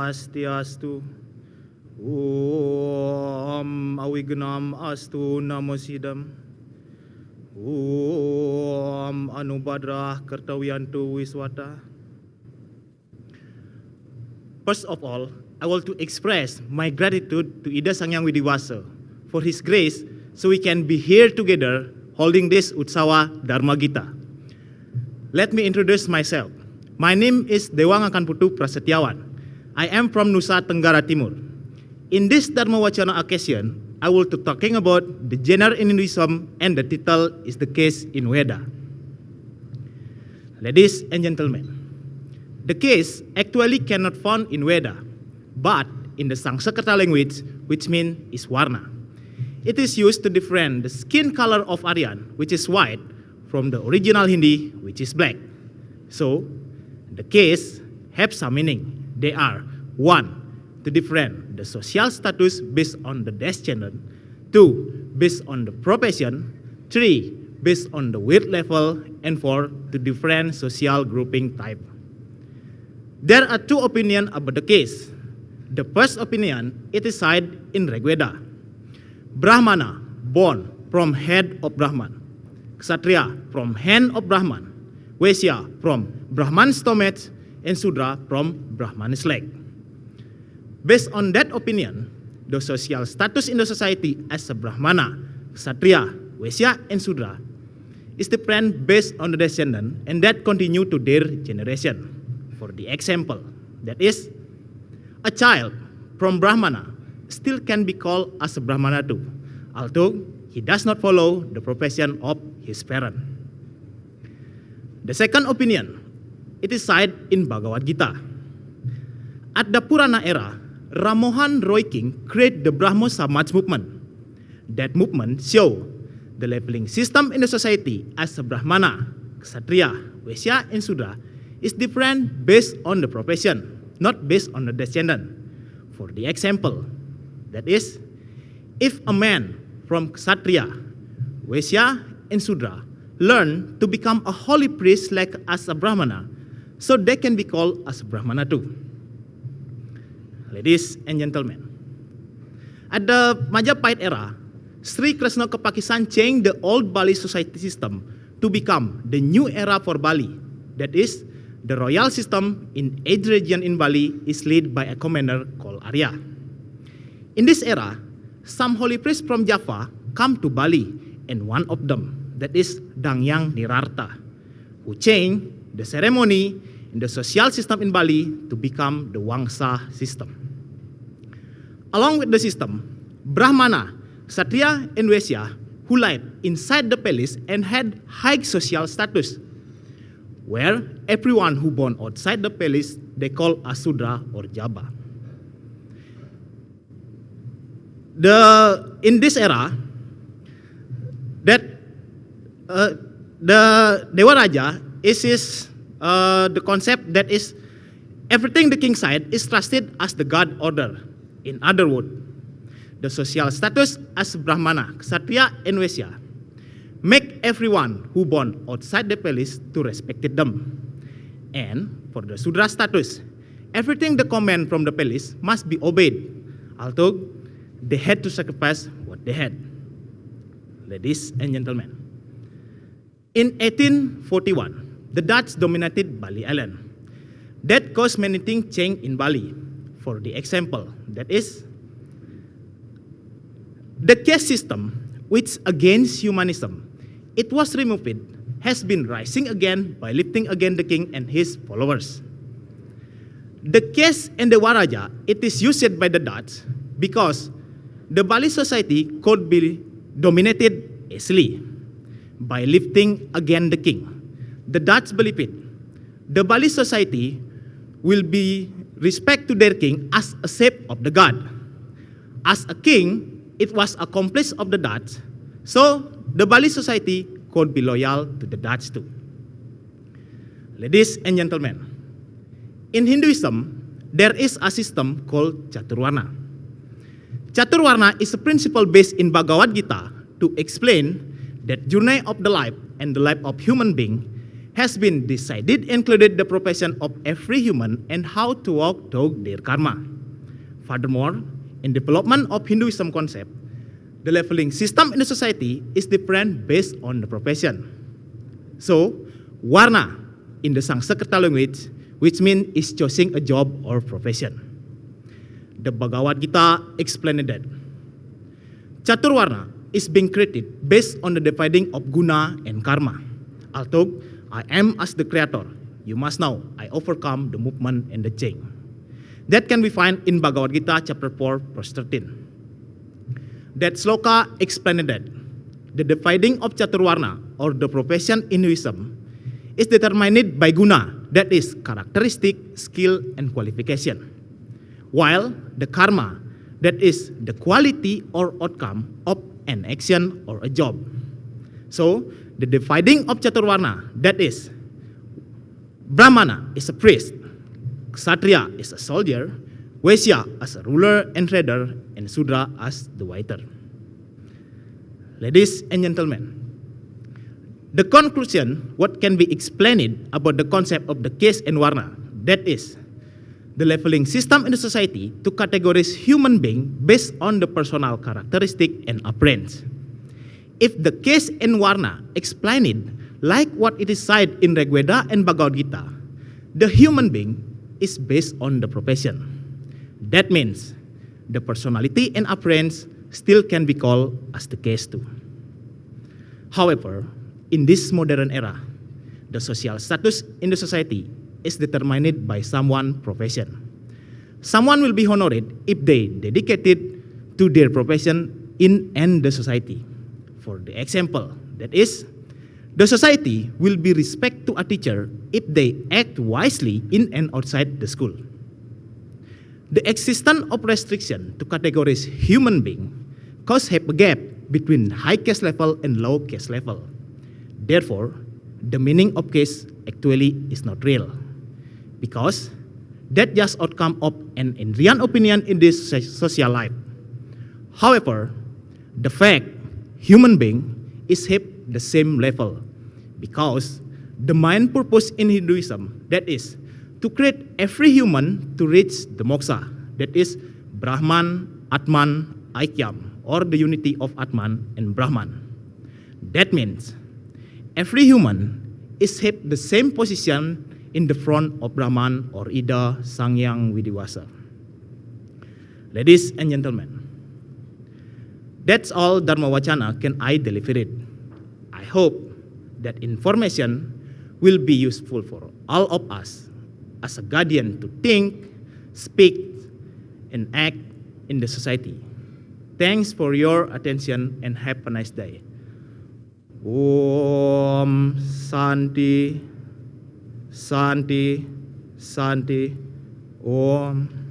Swastiastu. Om Awignam Astu Namo Sidam. Om Anubadrah Kartawiyantu Wiswata. First of all, I want to express my gratitude to Ida Sang Hyang Widiwasa for his grace so we can be here together holding this Utsawa Dharma Gita. Let me introduce myself. My name is Dewang Akanputu Prasetyawan. I am from Nusa Tenggara Timur. In this Dharma Wacana occasion, I will be talking about the genre in Hinduism, and the title is The Case in Veda. Ladies and gentlemen, the case actually cannot found in Veda, but in the Sanskerta language, which means is Warna. It is used to differentiate the skin color of Aryan, which is white, from the original Hindi, which is black. So, the case have some meaning. They are: 1. To differentiate the social status based on the descendant. 2. Based on the profession. 3. Based on the weight level. And 4. To different social grouping type. There are two opinions about the case. The first opinion, it is cited in Rigveda. Brahmana, born from head of Brahman. Kshatriya, from hand of Brahman. Vaishya, from Brahman's stomach. And Sudra, from Brahman's leg. Based on that opinion, the social status in the society as a Brahmana, Kshatriya, Vaishya, and Sudra is different based on the descendant, and that continue to their generation. For the example, that is, a child from Brahmana still can be called as a Brahmana too, although he does not follow the profession of his parent. The second opinion, it is cited in Bhagavad Gita. At the Purana era, Ramohan Roy King created the Brahmo Samaj movement. That movement showed the labeling system in the society as a Brahmana, Kshatriya, Vaishya, and Sudra is different based on the profession, not based on the descendant. For the example, that is, if a man from Kshatriya, Vaishya, and Sudra learn to become a holy priest like as a Brahmana, so they can be called as a Brahmana too. Ladies and gentlemen, at the Majapahit era, Sri Krishna Kepakisan changed the old Bali society system to become the new era for Bali. That is, the royal system in each region in Bali is led by a commander called Arya. In this era, some holy priests from Java come to Bali, and one of them, that is Dangyang Nirarta, who changed the ceremony in the social system in Bali to become the Wangsa system. Along with the system, Brahmana, Kshatriya, and Vaishya who lived inside the palace and had high social status, where everyone who born outside the palace they call Asudra or Jaba. In this era, that the Devaraja is the concept that is everything the king said is trusted as the god order. In other words, the social status as Brahmana, Kshatriya, and Vaishya make everyone who born outside the palace to respect them. And for the Sudra status, everything the command from the palace must be obeyed, although they had to sacrifice what they had. Ladies and gentlemen, in 1841, the Dutch dominated Bali Island. That caused many things change in Bali. For the example, that is, the caste system, which against humanism, it was removed, has been rising again by lifting again the king and his followers. The caste and the Waraja, it is used by the Dutch because the Bali society could be dominated easily by lifting again the king. The Dutch believe it. The Bali society will be respect to their king as a shape of the god. As a king, it was accomplished of the Dutch, so the Bali society could be loyal to the Dutch too. Ladies and gentlemen, in Hinduism, there is a system called Chaturvarna. Chaturvarna is a principle based in Bhagavad Gita to explain that journey of the life and the life of human being has been decided included the profession of every human and how to walk toward their karma. Furthermore, in development of Hinduism concept, the leveling system in the society is different based on the profession. So, warna in the Sanskerta language, which means is choosing a job or profession. The Bhagavad Gita explained that Chaturvarna is being created based on the dividing of guna and karma. Although I am as the creator, you must know I overcome the movement and the change. That can be found in Bhagavad Gita chapter 4 verse 13. That sloka explained that the dividing of Chaturvarna or the profession in Hinduism is determined by guna, that is characteristic, skill, and qualification. While the karma, that is the quality or outcome of an action or a job. So, the dividing of Chaturvarna, that is, Brahmana is a priest, Kshatriya is a soldier, Vaishya as a ruler and trader, and Sudra as the waiter. Ladies and gentlemen, the conclusion, what can be explained about the concept of the caste and varna, that is, the leveling system in the society to categorize human being based on the personal characteristic and appearance. If the caste and varna explain it like what it is said in Rigveda and Bhagavad Gita, the human being is based on the profession. That means the personality and appearance still can be called as the caste too. However, in this modern era, the social status in the society is determined by someone's profession. Someone will be honored if they dedicated to their profession in and the society. For the example, that is, the society will be respect to a teacher if they act wisely in and outside the school. The existence of restriction to categorize human being cause a gap between high caste level and low caste level. Therefore, the meaning of caste actually is not real, because that just outcome of an Indian opinion in this social life. However, the fact human being is held the same level, because the main purpose in Hinduism, that is, to create every human to reach the moksha, that is, Brahman, Atman, Aikyam, or the unity of Atman and Brahman. That means every human is held the same position in the front of Brahman or Ida Sangyang Widiwasa. Ladies and gentlemen, that's all Dharma Wacana can I deliver it. I hope that information will be useful for all of us as a guardian to think, speak, and act in the society. Thanks for your attention and have a nice day. Om Santi, Santi, Santi, Om.